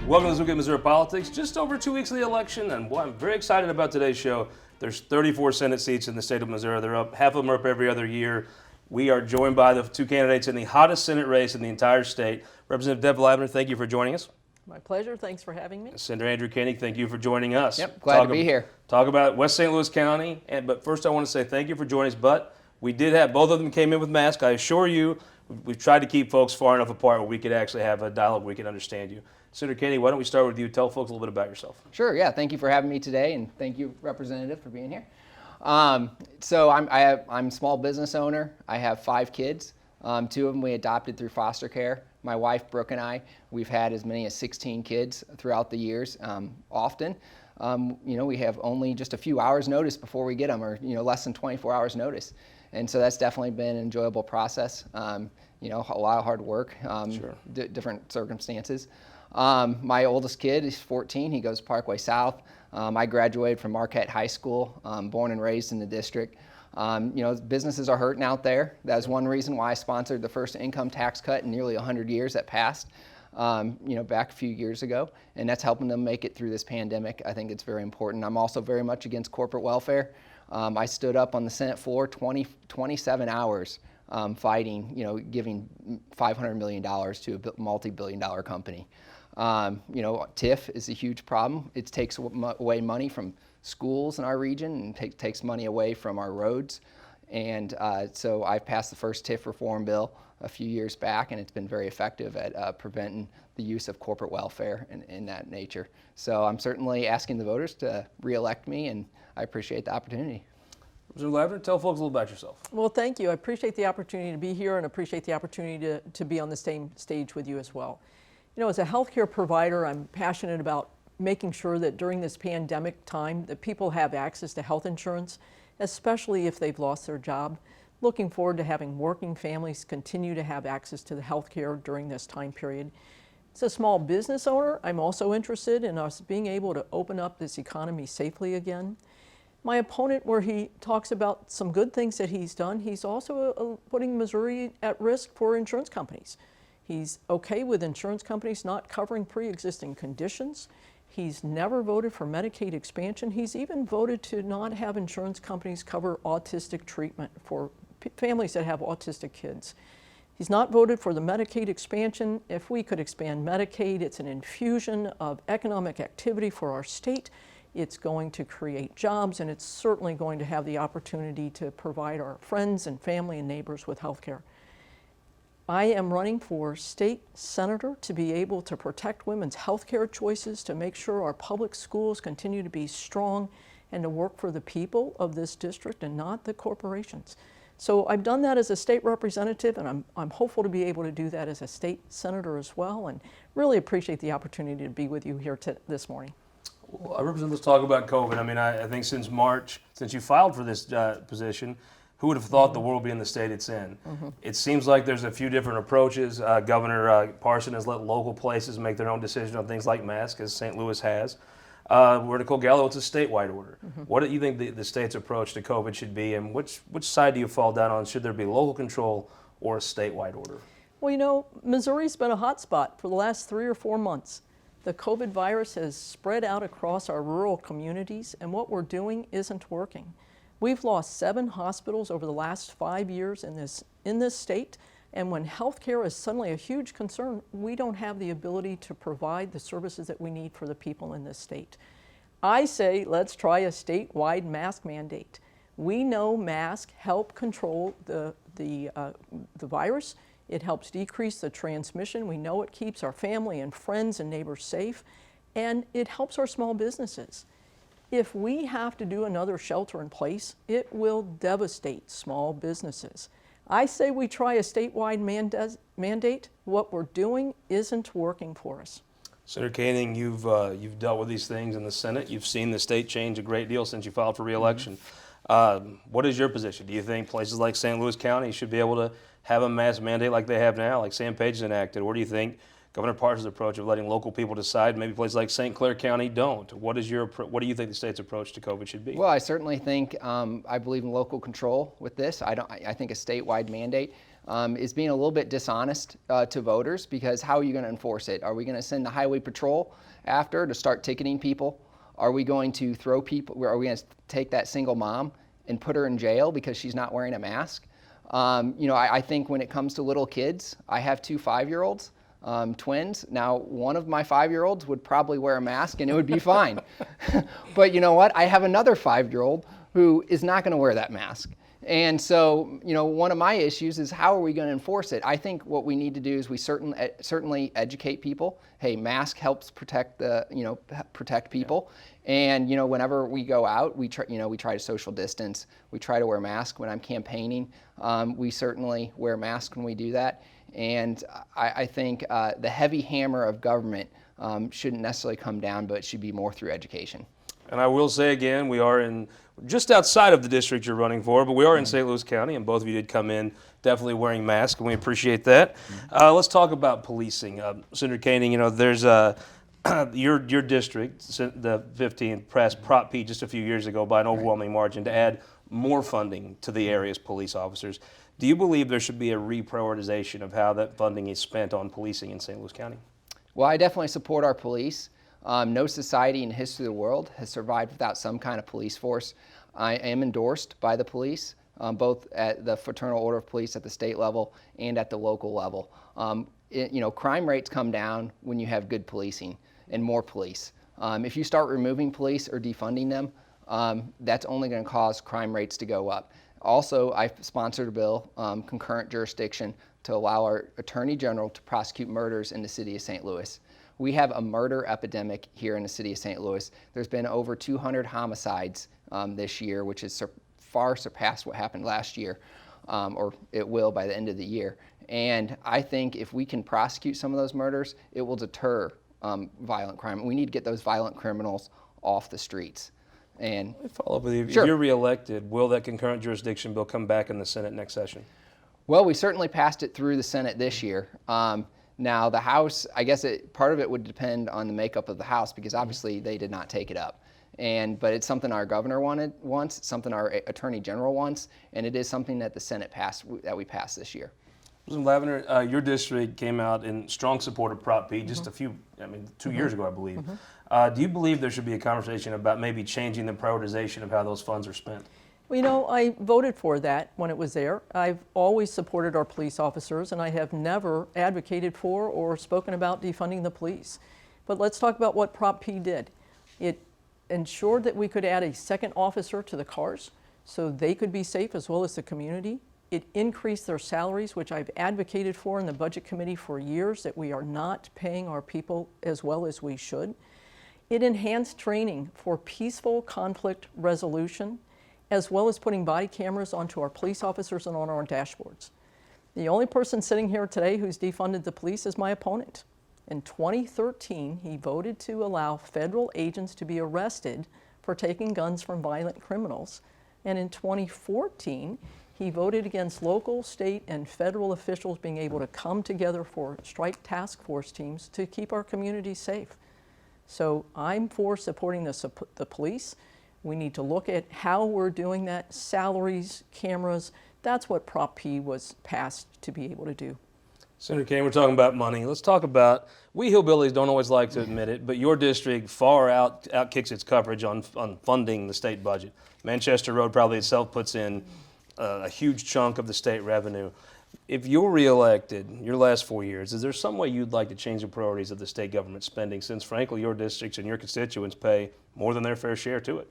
Welcome to this week in Missouri Politics. Just over 2 weeks of the election, and what I'm very excited about today's show. There's 34 Senate seats in the state of Missouri. They're up, half of them are up every other year. We are joined by the two candidates in the hottest Senate race in the entire state. Representative Deb Lavender, thank you for joining us. My pleasure. Thanks for having me. Senator Andrew Koenig, thank you for joining us. Yep, glad to be here. Talk about West St. Louis County, but first I want to say thank you for joining us. But we did have, both of them came in with masks. I assure you, we've tried to keep folks far enough apart where we could actually have a dialogue where we can understand you. Senator Koenig, why don't we start with you? Tell folks a little bit about yourself. Sure, yeah. Thank you for having me today, and thank you, Representative, for being here. So I'm a small business owner. I have 5 kids. 2 of them we adopted through foster care. My wife, Brooke, and I, we've had as many as 16 kids throughout the years. Often, we have only just a few hours notice before we get them, or less than 24 hours notice. And so that's definitely been an enjoyable process. A lot of hard work, Sure. Different circumstances. My oldest kid is 14. He goes Parkway South. I graduated from Marquette High School, born and raised in the district. Businesses are hurting out there. That's one reason why I sponsored the first income tax cut in nearly 100 years that passed, back a few years ago. And that's helping them make it through this pandemic. I think it's very important. I'm also very much against corporate welfare. I stood up on the Senate floor 27 hours fighting, giving $500 million to a multi-billion-dollar company. TIF is a huge problem. It takes away money from schools in our region and takes money away from our roads. And so I passed the first TIF reform bill a few years back, and it's been very effective at preventing the use of corporate welfare in that nature. So I'm certainly asking the voters to re-elect me, and I appreciate the opportunity. Mr. Lavender, tell folks a little about yourself. Well, thank you. I appreciate the opportunity to be here and appreciate the opportunity to be on the same stage with you as well. As a healthcare provider, I'm passionate about making sure that during this pandemic time that people have access to health insurance, especially if they've lost their job. Looking forward to having working families continue to have access to the health care during this time period. As a small business owner, I'm also interested in us being able to open up this economy safely again. My opponent, where he talks about some good things that he's done, he's also putting Missouri at risk for insurance companies. He's okay with insurance companies not covering pre-existing conditions. He's never voted for Medicaid expansion. He's even voted to not have insurance companies cover autistic treatment for families that have autistic kids. He's not voted for the Medicaid expansion. If we could expand Medicaid, it's an infusion of economic activity for our state. It's going to create jobs, and it's certainly going to have the opportunity to provide our friends and family and neighbors with health care. I am running for state senator to be able to protect women's health care choices, to make sure our public schools continue to be strong, and to work for the people of this district and not the corporations. So I've done that as a state representative, and I'm hopeful to be able to do that as a state senator as well, and really appreciate the opportunity to be with you here this morning. Well, Representative, let's talk about COVID. I mean, I think since March, since you filed for this position, who would have thought the world would be in the state it's in? Mm-hmm. It seems like there's a few different approaches. Governor Parson has let local places make their own decision on things like masks, as St. Louis has. We're to Gallo, it's a statewide order. Mm-hmm. What do you think the state's approach to COVID should be, and which side do you fall down on? Should there be local control or a statewide order? Well, Missouri's been a hot spot for the last 3 or 4 months. The COVID virus has spread out across our rural communities, and what we're doing isn't working. We've lost 7 hospitals over the last 5 years in this state, and when health care is suddenly a huge concern, we don't have the ability to provide the services that we need for the people in this state. I say let's try a statewide mask mandate. We know masks help control the virus. It helps decrease the transmission. We know it keeps our family and friends and neighbors safe, and it helps our small businesses. If we have to do another shelter in place, it will devastate small businesses. I say we try a statewide mandate. What we're doing isn't working for us. Senator Koenig, you've dealt with these things in the Senate. You've seen the state change a great deal since you filed for re-election. Mm-hmm. What is your position? Do you think places like St. Louis County should be able to have a mask mandate like they have now, like Sam Page's enacted? Or do you think Governor Parson's approach of letting local people decide, maybe places like St. Clair County don't? What do you think the state's approach to COVID should be? Well, I certainly think I believe in local control with this. I think a statewide mandate is being a little bit dishonest to voters, because how are you going to enforce it? Are we going to send the highway patrol after to start ticketing people? Are we going to throw people? Are we going to take that single mom and put her in jail because she's not wearing a mask? I think when it comes to little kids, I have 2 5-year-olds, twins. Now, one of my 5-year-olds would probably wear a mask and it would be fine. But you know what? I have another 5-year-old who is not going to wear that mask. And so, one of my issues is how are we going to enforce it? I think what we need to do is we certainly educate people. Hey, mask helps protect protect people. And whenever we go out, we try to social distance. We try to wear masks when I'm campaigning. We certainly wear masks when we do that. And I think the heavy hammer of government shouldn't necessarily come down, but it should be more through education. And I will say again, we are in just outside of the district you're running for, but we are in St. Louis County, and both of you did come in definitely wearing masks, and we appreciate that. Let's talk about policing. Senator Koenig, there's your district, the 15th, passed Prop P just a few years ago by an overwhelming margin to add more funding to the area's police officers. Do you believe there should be a reprioritization of how that funding is spent on policing in St. Louis County? Well, I definitely support our police. No society in the history of the world has survived without some kind of police force. I am endorsed by the police, both at the Fraternal Order of Police at the state level and at the local level. Crime rates come down when you have good policing and more police. If you start removing police or defunding them, that's only going to cause crime rates to go up. Also, I sponsored a bill, concurrent jurisdiction, to allow our Attorney General to prosecute murders in the city of St. Louis. We have a murder epidemic here in the city of St. Louis. There's been over 200 homicides this year, which has far surpassed what happened last year, or it will by the end of the year. And I think if we can prosecute some of those murders, it will deter violent crime. We need to get those violent criminals off the streets. And Let me follow up with you. Sure. If you're reelected, will that concurrent jurisdiction bill come back in the Senate next session? Well, we certainly passed it through the Senate this year. Now, the House, I guess part of it would depend on the makeup of the House, because obviously they did not take it up. But it's something our governor wants, something our Attorney General wants, and it is something that the Senate we passed this year. President Lavender, your district came out in strong support of Prop P just 2 years ago, I believe. Do you believe there should be a conversation about maybe changing the prioritization of how those funds are spent? Well, I voted for that when it was there. I've always supported our police officers, and I have never advocated for or spoken about defunding the police. But let's talk about what Prop P did. It ensured that we could add a second officer to the cars so they could be safe as well as the community. It increased their salaries, which I've advocated for in the Budget Committee for years, that we are not paying our people as well as we should. It enhanced training for peaceful conflict resolution, as well as putting body cameras onto our police officers and on our dashboards. The only person sitting here today who's defunded the police is my opponent. In 2013, he voted to allow federal agents to be arrested for taking guns from violent criminals. And in 2014, he voted against local, state, and federal officials being able to come together for strike task force teams to keep our communities safe. So I'm for supporting the police. We need to look at how we're doing that, salaries, cameras. That's what Prop P was passed to be able to do. Senator Kane, we're talking about money. Let's talk about, we hillbillies don't always like to admit it, but your district far outkicks its coverage on funding the state budget. Manchester Road probably itself puts in a huge chunk of the state revenue. If you're reelected, your last 4 years, is there some way you'd like to change the priorities of the state government spending, since frankly your districts and your constituents pay more than their fair share to it?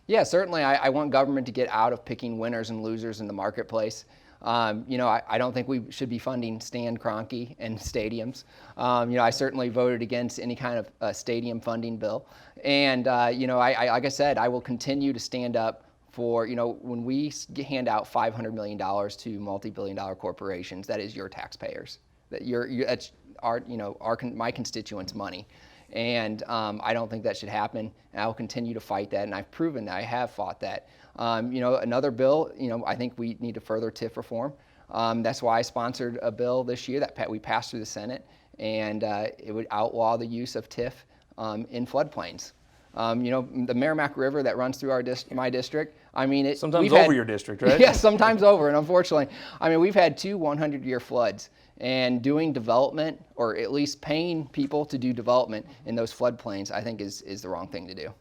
Yeah, certainly. I want government to get out of picking winners and losers in the marketplace. I don't think we should be funding Stan Kroenke and stadiums. I certainly voted against any kind of stadium funding bill. And, like I said, I will continue to stand up for, when we hand out $500 million to multi-billion-dollar corporations, that is your taxpayers. That's my constituents' money. And I don't think that should happen. And I will continue to fight that, and I've proven that I have fought that. Another bill, I think we need to further TIF reform. That's why I sponsored a bill this year that we passed through the Senate, and it would outlaw the use of TIF in floodplains. You know, the Merrimack River that runs through my district, I mean, sometimes over your district, right? Yeah, sometimes over, and unfortunately, I mean, we've had 2 100-year floods, and doing development, or at least paying people to do development in those floodplains, I think is the wrong thing to do.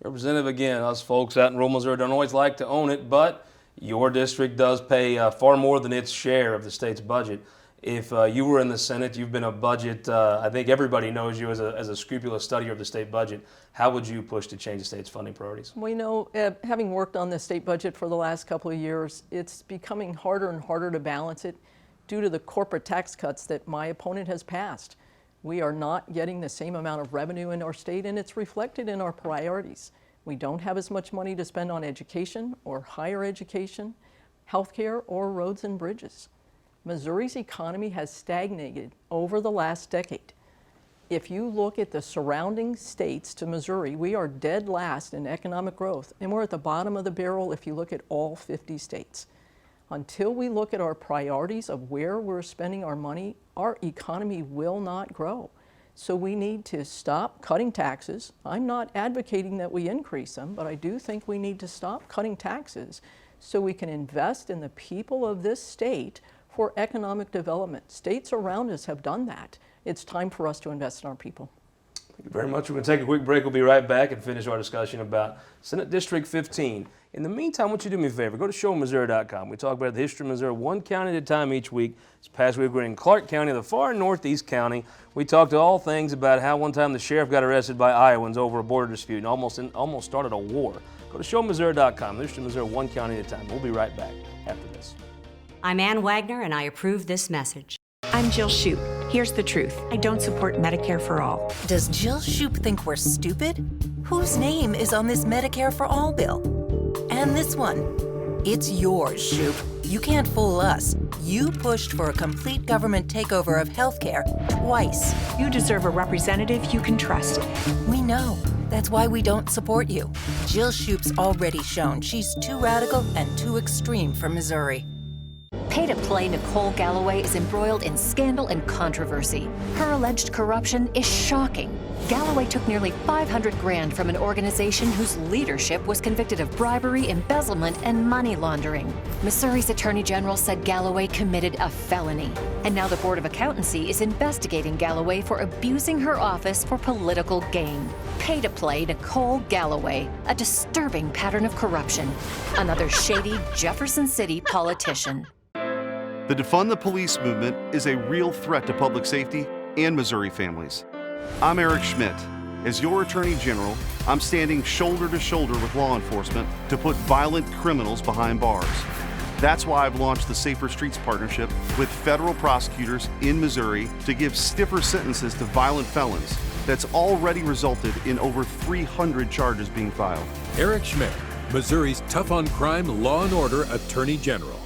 Representative, again, us folks out in rural Missouri don't always like to own it, but your district does pay far more than its share of the state's budget. If you were in the Senate, you've been a budget, I think everybody knows you as a scrupulous studier of the state budget. How would you push to change the state's funding priorities? Well, you know, having worked on the state budget for the last couple of years, it's becoming harder and harder to balance it due to the corporate tax cuts that my opponent has passed. We are not getting the same amount of revenue in our state, and it's reflected in our priorities. We don't have as much money to spend on education or higher education, healthcare, or roads and bridges. Missouri's economy has stagnated over the last decade. If you look at the surrounding states to Missouri, we are dead last in economic growth, and we're at the bottom of the barrel if you look at all 50 states. Until we look at our priorities of where we're spending our money, our economy will not grow. So we need to stop cutting taxes. I'm not advocating that we increase them, but I do think we need to stop cutting taxes so we can invest in the people of this state for economic development. States around us have done that. It's time for us to invest in our people. Thank you very much. We're going to take a quick break. We'll be right back and finish our discussion about Senate District 15. In the meantime, why don't you do me a favor? Go to showmissouri.com. We talk about the history of Missouri one county at a time each week. This past week we're in Clark County, the far northeast county. We talked to all things about how one time the sheriff got arrested by Iowans over a border dispute and almost started a war. Go to showmissouri.com. The history of Missouri one county at a time. We'll be right back after this. I'm Ann Wagner, and I approve this message. I'm Jill Shoup. Here's the truth. I don't support Medicare for all. Does Jill Shoup think we're stupid? Whose name is on this Medicare for all bill? And this one. It's yours, Shoup. You can't fool us. You pushed for a complete government takeover of healthcare twice. You deserve a representative you can trust. We know. That's why we don't support you. Jill Shoup's already shown she's too radical and too extreme for Missouri. Pay-to-play Nicole Galloway is embroiled in scandal and controversy. Her alleged corruption is shocking. Galloway took nearly $500,000 from an organization whose leadership was convicted of bribery, embezzlement, and money laundering. Missouri's Attorney General said Galloway committed a felony. And now the Board of Accountancy is investigating Galloway for abusing her office for political gain. Pay-to-play Nicole Galloway, a disturbing pattern of corruption. Another shady Jefferson City politician. The Defund the Police movement is a real threat to public safety and Missouri families. I'm Eric Schmidt. As your Attorney General, I'm standing shoulder to shoulder with law enforcement to put violent criminals behind bars. That's why I've launched the Safer Streets Partnership with federal prosecutors in Missouri to give stiffer sentences to violent felons. That's already resulted in over 300 charges being filed. Eric Schmidt, Missouri's tough-on-crime law and order Attorney General.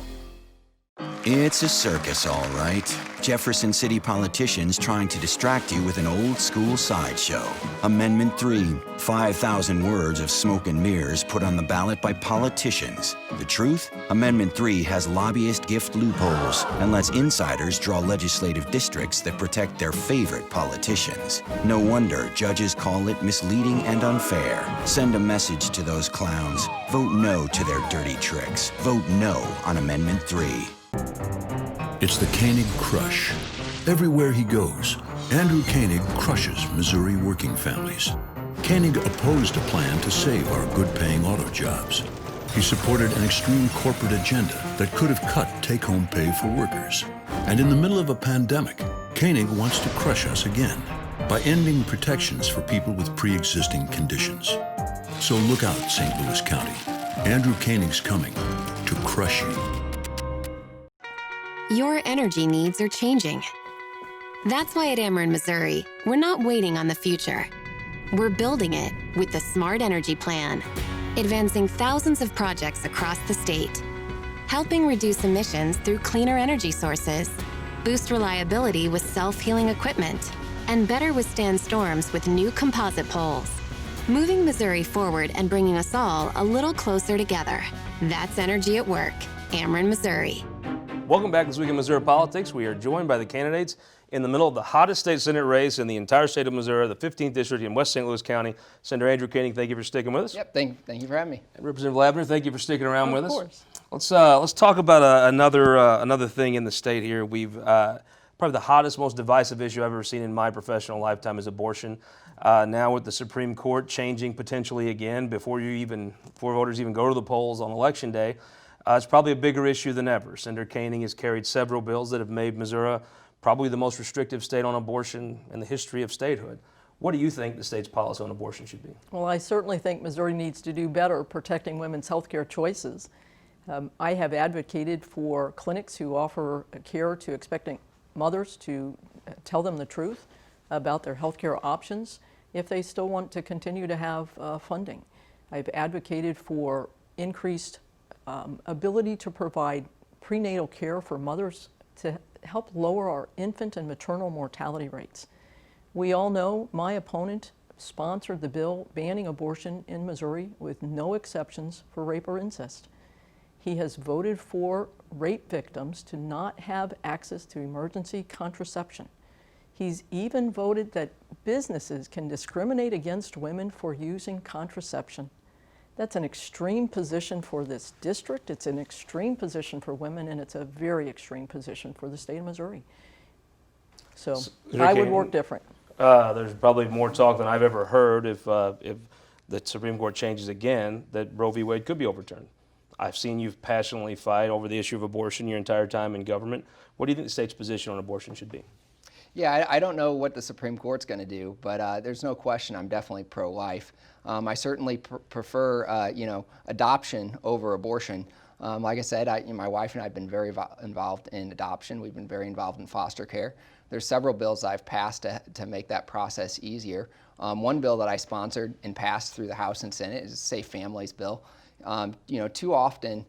It's a circus, all right. Jefferson City politicians trying to distract you with an old-school sideshow. Amendment 3, 5,000 words of smoke and mirrors put on the ballot by politicians. The truth? Amendment 3 has lobbyist gift loopholes and lets insiders draw legislative districts that protect their favorite politicians. No wonder judges call it misleading and unfair. Send a message to those clowns. Vote no to their dirty tricks. Vote no on Amendment 3. It's the Koenig Crush. Everywhere he goes, Andrew Koenig crushes Missouri working families. Koenig opposed a plan to save our good-paying auto jobs. He supported an extreme corporate agenda that could have cut take-home pay for workers. And in the middle of a pandemic, Koenig wants to crush us again by ending protections for people with pre-existing conditions. So look out, St. Louis County. Andrew Koenig's coming to crush you. Your energy needs are changing. That's why at Ameren, Missouri, we're not waiting on the future. We're building it with the Smart Energy Plan, advancing thousands of projects across the state, helping reduce emissions through cleaner energy sources, boost reliability with self-healing equipment, and better withstand storms with new composite poles. Moving Missouri forward and bringing us all a little closer together. That's energy at work. Ameren, Missouri. Welcome back this week in Missouri Politics. We are joined by the candidates in the middle of the hottest state Senate race in the entire state of Missouri, the 15th district in West St. Louis County. Senator Andrew Koenig, thank you for sticking with us. Yep, thank you for having me. And Representative Lavender, thank you for sticking around with us. Of course. Let's talk about another thing in the state here. We've probably the hottest, most divisive issue I've ever seen in my professional lifetime is abortion. Now with the Supreme Court changing potentially again before voters even go to the polls on Election Day, it's probably a bigger issue than ever. Senator Koenig has carried several bills that have made Missouri probably the most restrictive state on abortion in the history of statehood. What do you think the state's policy on abortion should be? Well, I certainly think Missouri needs to do better protecting women's health care choices. I have advocated for clinics who offer care to expectant mothers to tell them the truth about their health care options if they still want to continue to have funding. I've advocated for increased ability to provide prenatal care for mothers to help lower our infant and maternal mortality rates. We all know my opponent sponsored the bill banning abortion in Missouri with no exceptions for rape or incest. He has voted for rape victims to not have access to emergency contraception. He's even voted that businesses can discriminate against women for using contraception. That's an extreme position for this district, it's an extreme position for women, and it's a very extreme position for the state of Missouri. So I would work different. There's probably more talk than I've ever heard if the Supreme Court changes again that Roe v. Wade could be overturned. I've seen you passionately fight over the issue of abortion your entire time in government. What do you think the state's position on abortion should be? Yeah, I don't know what the Supreme Court's going to do, but there's no question I'm definitely pro-life. I certainly prefer, adoption over abortion. Like I said, my wife and I have been very involved in adoption. We've been very involved in foster care. There's several bills I've passed to make that process easier. One bill that I sponsored and passed through the House and Senate is a Safe Families bill. Too often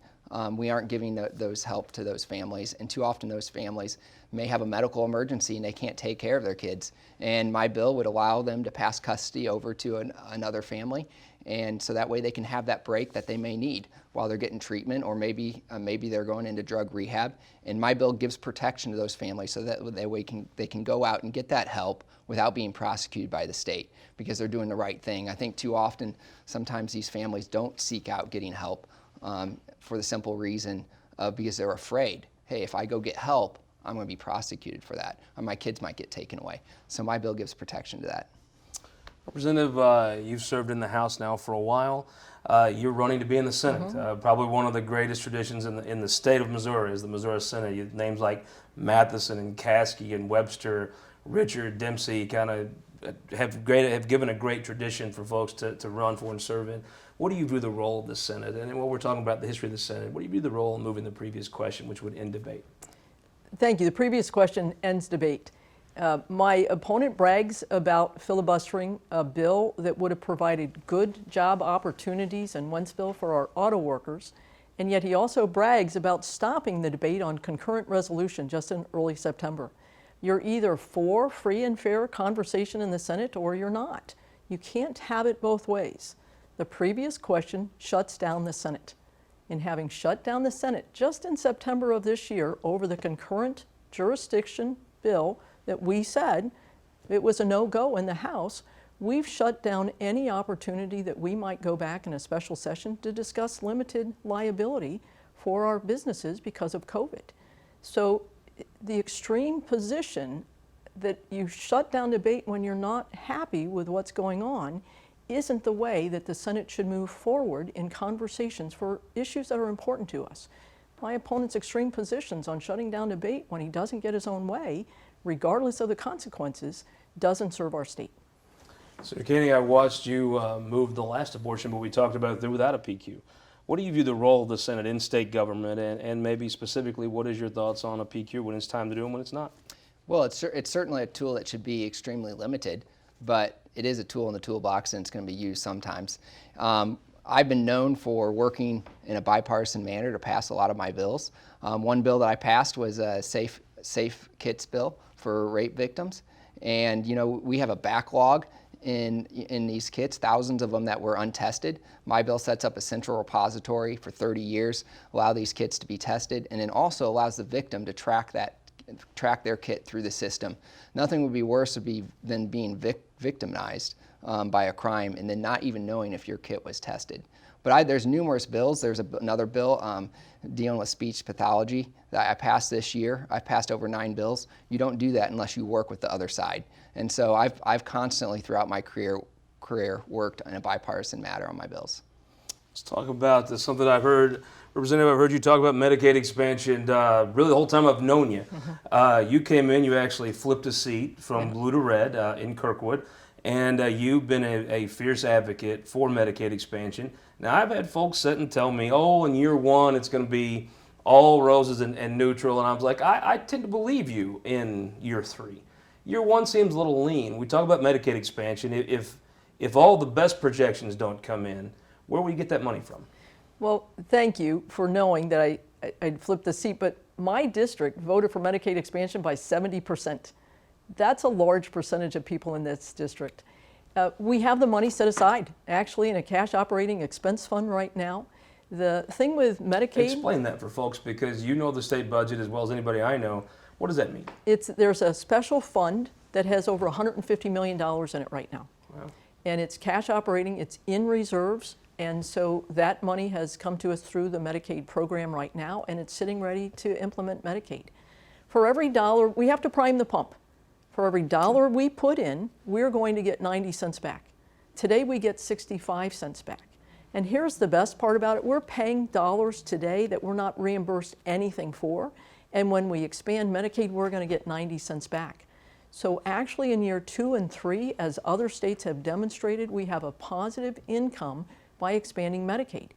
we aren't giving those help to those families, and too often those families may have a medical emergency and they can't take care of their kids. And my bill would allow them to pass custody over to another family, and so that way they can have that break that they may need while they're getting treatment, or maybe they're going into drug rehab. And my bill gives protection to those families so that they can go out and get that help without being prosecuted by the state because they're doing the right thing. I think too often, sometimes these families don't seek out getting help for the simple reason of because they're afraid. Hey, if I go get help, I'm going to be prosecuted for that, or my kids might get taken away. So my bill gives protection to that. Representative, you've served in the House now for a while. You're running to be in the Senate. Probably one of the greatest traditions in the state of Missouri is the Missouri Senate. Names like Matheson and Caskey and Webster, Richard, Dempsey kind of have given a great tradition for folks to run for and serve in. What do you view the role of the Senate? And while we're talking about the history of the Senate, what do you view the role in moving the previous question, which would end debate? Thank you. The previous question ends debate. My opponent brags about filibustering a bill that would have provided good job opportunities in Wentzville for our auto workers, and yet he also brags about stopping the debate on concurrent resolution just in early September. You're either for free and fair conversation in the Senate or you're not. You can't have it both ways. The previous question shuts down the Senate. In having shut down the Senate just in September of this year over the concurrent jurisdiction bill that we said it was a no-go in the House, we've shut down any opportunity that we might go back in a special session to discuss limited liability for our businesses because of COVID. So the extreme position that you shut down debate when you're not happy with what's going on isn't the way that the Senate should move forward in conversations for issues that are important to us. My opponent's extreme positions on shutting down debate when he doesn't get his own way, regardless of the consequences, doesn't serve our state. Senator Koenig, I watched you move the last abortion, but we talked about it without a PQ. What do you view the role of the Senate in state government, and maybe specifically, what is your thoughts on a PQ when it's time to do and when it's not? Well, it's certainly a tool that should be extremely limited, but it is a tool in the toolbox and it's going to be used sometimes. I've been known for working in a bipartisan manner to pass a lot of my bills. One bill that I passed was a safe kits bill for rape victims. And we have a backlog in these kits, thousands of them that were untested. My bill sets up a central repository for 30 years, allow these kits to be tested, and then also allows the victim to track track their kit through the system. Nothing would be worse than being victimized by a crime and then not even knowing if your kit was tested. But there's numerous bills. There's another bill dealing with speech pathology that I passed this year. I passed over 9 bills. You don't do that unless you work with the other side. And so I've constantly throughout my career worked in a bipartisan manner on my bills. Let's talk about something I've heard. Representative, I've heard you talk about Medicaid expansion really the whole time I've known you. You came in, you actually flipped a seat from blue to red in Kirkwood, and you've been a fierce advocate for Medicaid expansion. Now, I've had folks sit and tell me, oh, in year 1, it's going to be all roses and neutral, and I was like, I tend to believe you in year 3. Year 1 seems a little lean. We talk about Medicaid expansion. If all the best projections don't come in, where will you get that money from? Well, thank you for knowing that I'd flipped the seat, but my district voted for Medicaid expansion by 70%. That's a large percentage of people in this district. We have the money set aside, actually, in a cash operating expense fund right now. The thing with Medicaid... Explain that for folks, because you know the state budget as well as anybody I know. What does that mean? There's a special fund that has over $150 million in it right now. Wow. And it's cash operating, it's in reserves, and so that money has come to us through the Medicaid program right now, and it's sitting ready to implement Medicaid. For every dollar, we have to prime the pump. For every dollar we put in, we're going to get 90 cents back. Today we get 65 cents back. And here's the best part about it. We're paying dollars today that we're not reimbursed anything for. And when we expand Medicaid, we're going to get 90 cents back. So actually in year 2 and 3, as other states have demonstrated, we have a positive income by expanding Medicaid.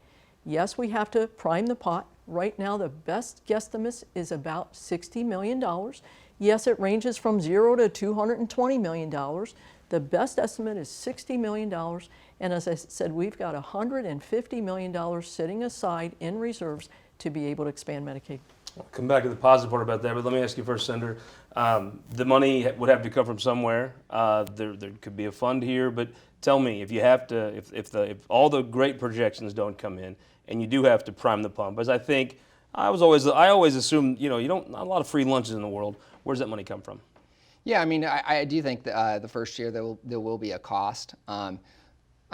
Yes, we have to prime the pot. Right now, the best guesstimate is about $60 million. Yes, it ranges from 0 to $220 million. The best estimate is $60 million. And as I said, we've got $150 million sitting aside in reserves to be able to expand Medicaid. I'll come back to the positive part about that, but let me ask you first, Senator. The money would have to come from somewhere. There could be a fund here, but tell me, if you have to, if all the great projections don't come in, and you do have to prime the pump, as I think, I always assume, not a lot of free lunches in the world. Where does that money come from? Yeah, I mean, I do think that the first year there will be a cost. I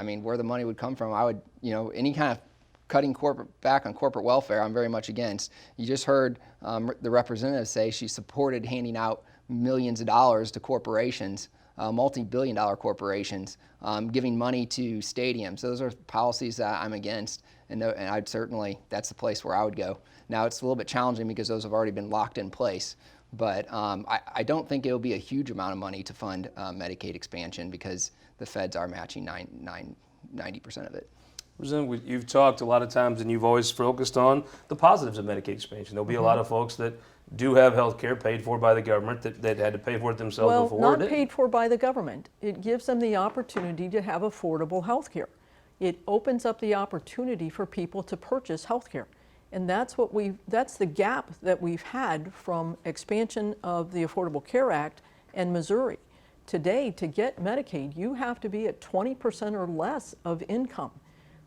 mean, where the money would come from, I would, any kind of cutting back on corporate welfare, I'm very much against. You just heard the representative say she supported handing out millions of dollars to corporations, multi-billion-dollar corporations, giving money to stadiums. Those are policies that I'm against, and I'd certainly, that's the place where I would go. Now, it's a little bit challenging because those have already been locked in place, but I don't think it'll be a huge amount of money to fund Medicaid expansion because the feds are matching 90% of it. You've talked a lot of times, and you've always focused on the positives of Medicaid expansion. There'll be a lot of folks that do have health care paid for by the government that had to pay for it themselves before. Well, not paid for by the government. It gives them the opportunity to have affordable health care. It opens up the opportunity for people to purchase health care. And that's the gap that we've had from expansion of the Affordable Care Act and Missouri. Today, to get Medicaid, you have to be at 20% or less of income.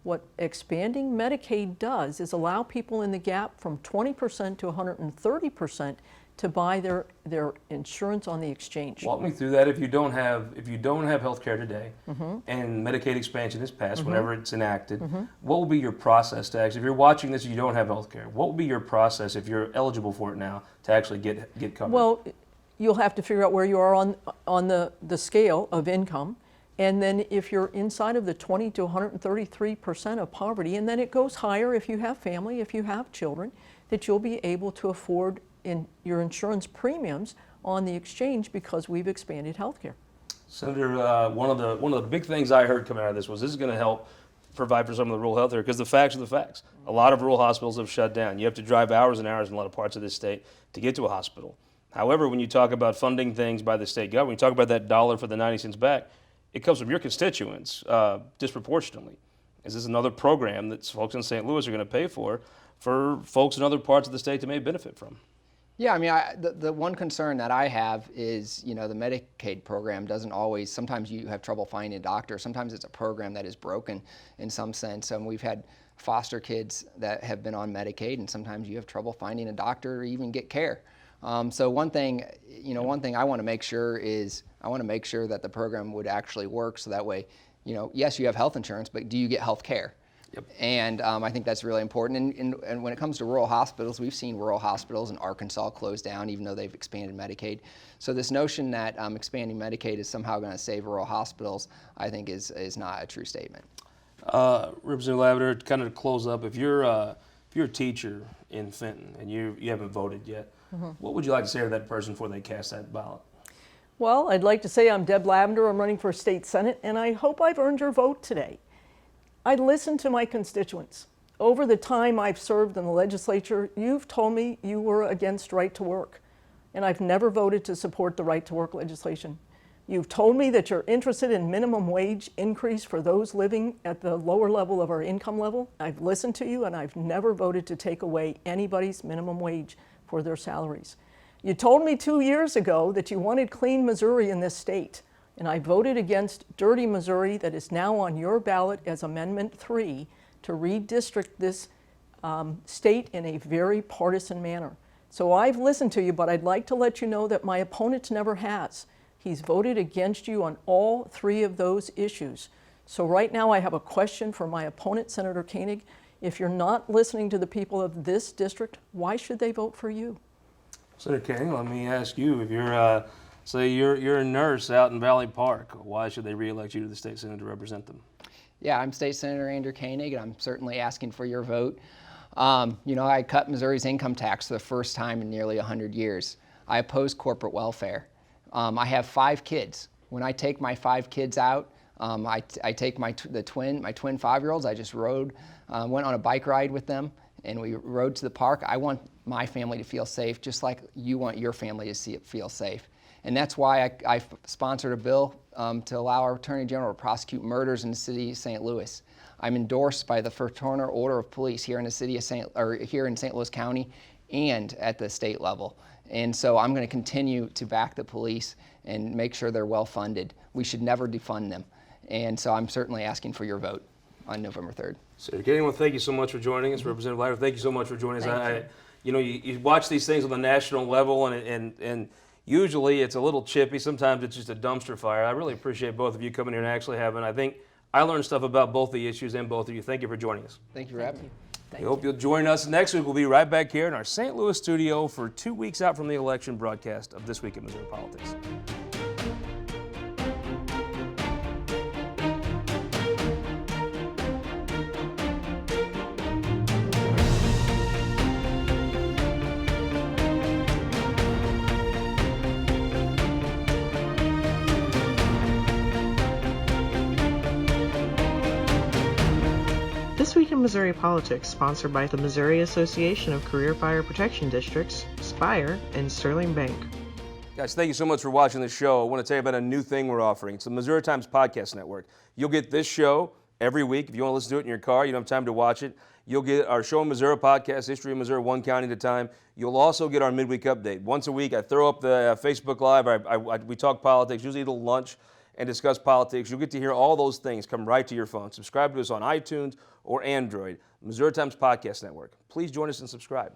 What expanding Medicaid does is allow people in the gap from 20% to 130% to buy their insurance on the exchange. Walk me through that. If you don't have health care today, and Medicaid expansion is passed, whenever it's enacted, what will be your process to actually, if you're watching this and you don't have health care, what will be your process if you're eligible for it now to actually get covered? Well, you'll have to figure out where you are on the scale of income. And then if you're inside of the 20 to 133% of poverty, and then it goes higher if you have family, if you have children, that you'll be able to afford your insurance premiums on the exchange because we've expanded health care. Senator, one of the big things I heard coming out of this is going to help provide for some of the rural health care, because the facts are the facts. A lot of rural hospitals have shut down. You have to drive hours and hours in a lot of parts of this state to get to a hospital. However, when you talk about funding things by the state government, when you talk about that dollar for the 90 cents back, it comes from your constituents disproportionately. Is this another program that folks in St. Louis are going to pay for folks in other parts of the state that may benefit from? Yeah, I mean, the one concern that I have is, the Medicaid program doesn't always, sometimes you have trouble finding a doctor. Sometimes it's a program that is broken in some sense. We've had foster kids that have been on Medicaid, and sometimes you have trouble finding a doctor or even get care. So one thing I want to make sure is that the program would actually work. So that way, yes, you have health insurance, but do you get health care? Yep. And I think that's really important. And when it comes to rural hospitals, we've seen rural hospitals in Arkansas close down, even though they've expanded Medicaid. So this notion that expanding Medicaid is somehow going to save rural hospitals, I think is not a true statement. Representative Lavender, kind of to close up, if you're a teacher in Fenton and you haven't voted yet, what would you like to say to that person before they cast that ballot? Well, I'd like to say I'm Deb Lavender. I'm running for state senate, and I hope I've earned your vote today. I listen to my constituents. Over the time I've served in the legislature, you've told me you were against right to work, and I've never voted to support the right to work legislation. You've told me that you're interested in minimum wage increase for those living at the lower level of our income level. I've listened to you, and I've never voted to take away anybody's minimum wage for their salaries. You told me 2 years ago that you wanted clean Missouri in this state, and I voted against dirty Missouri that is now on your ballot as Amendment 3 to redistrict this state in a very partisan manner. So I've listened to you, but I'd like to let you know that my opponent never has. He's voted against you on all 3 of those issues. So right now I have a question for my opponent, Senator Koenig. If you're not listening to the people of this district, why should they vote for you? Senator Koenig, let me ask you, if you're say you're a nurse out in Valley Park, why should they re-elect you to the state senate to represent them? Yeah, I'm State Senator Andrew Koenig, and I'm certainly asking for your vote. I cut Missouri's income tax for the first time in nearly 100 years. I oppose corporate welfare. I have 5 kids. When I take my 5 kids out, I take my twin 5-year-olds. I just went on a bike ride with them, and we rode to the park. I want my family to feel safe, just like you want your family to feel safe. And that's why I sponsored a bill to allow our Attorney General to prosecute murders in the city of St. Louis. I'm endorsed by the Fraternal Order of Police here in the city of here in St. Louis County and at the state level. And so I'm going to continue to back the police and make sure they're well funded. We should never defund them. And so I'm certainly asking for your vote on November 3rd. Senator Koenig, well, thank you so much for joining us. Representative Lavender, thank you so much for joining us. You watch these things on the national level, and usually it's a little chippy. Sometimes it's just a dumpster fire. I really appreciate both of you coming here and actually I think I learned stuff about both the issues and both of you. Thank you for joining us. Thank you for having me. I hope you'll join us next week. We'll be right back here in our St. Louis studio for 2 weeks out from the election broadcast of This Week in Missouri Politics. This Week in Missouri Politics, sponsored by the Missouri Association of Career Fire Protection Districts, Spire, and Sterling Bank. Guys, thank you so much for watching the show. I want to tell you about a new thing we're offering. It's the Missouri Times Podcast Network. You'll get this show every week. If you want to listen to it in your car, you don't have time to watch it. You'll get our Show in Missouri podcast, History of Missouri, one county at a time. You'll also get our midweek update. Once a week, I throw up the Facebook Live. We talk politics, usually eat a lunch and discuss politics. You'll get to hear all those things come right to your phone. Subscribe to us on iTunes or Android. Missouri Times Podcast Network. Please join us and subscribe.